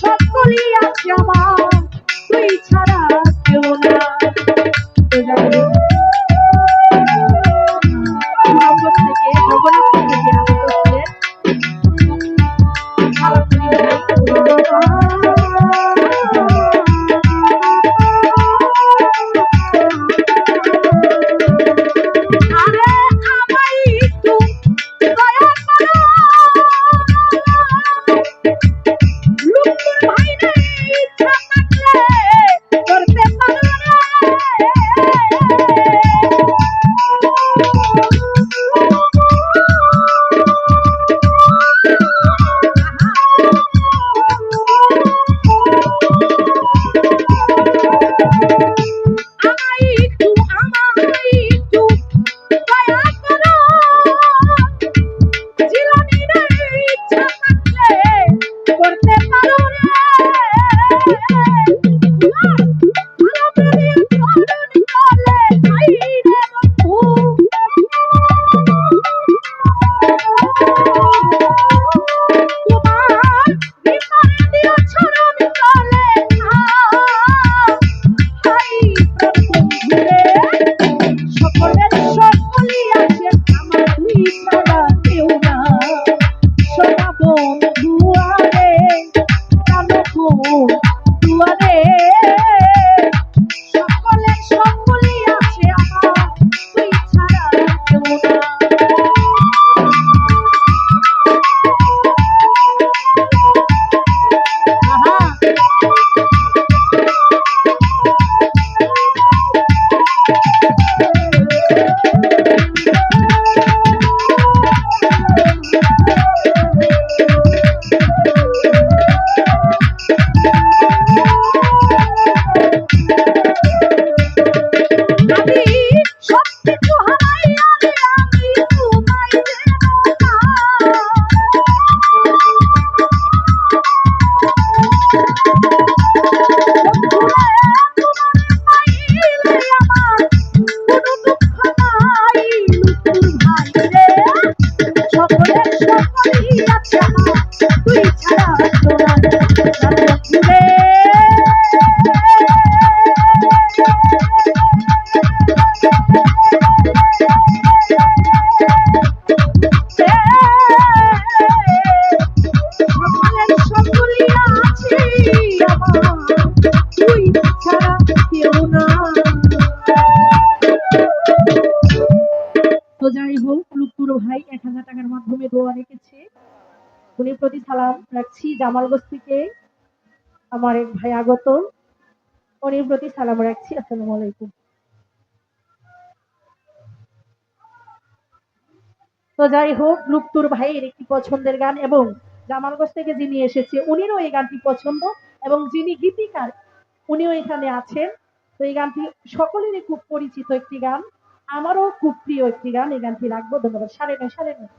সকলই আছে আমার, তুই ছাড়া কেউ না। যাই হোক, লুৎফুর ভাই 1000 টাকার মাধ্যমে দোয়া রেখেছে, উনি প্রতি সালাম রাখছি। জামালগঞ্জ থেকে আমার এক ভাই আগত, উনি প্রতি সালাম রাখছি। আসসালামু আলাইকুম। তো যাই হোক, লুৎফুর ভাইয়ের একটি পছন্দের গান এবং জামালগঞ্জ থেকে যিনি এসেছে উনিরও এই গানটি পছন্দ, এবং যিনি গীতিকার উনিও এখানে আছেন। তো এই গানটি সকলেরই খুব পরিচিত একটি গান, আমারও খুব প্রিয় একটি গান। এই গানটি রাখবো। ধন্যবাদ। সাড়ে নয়।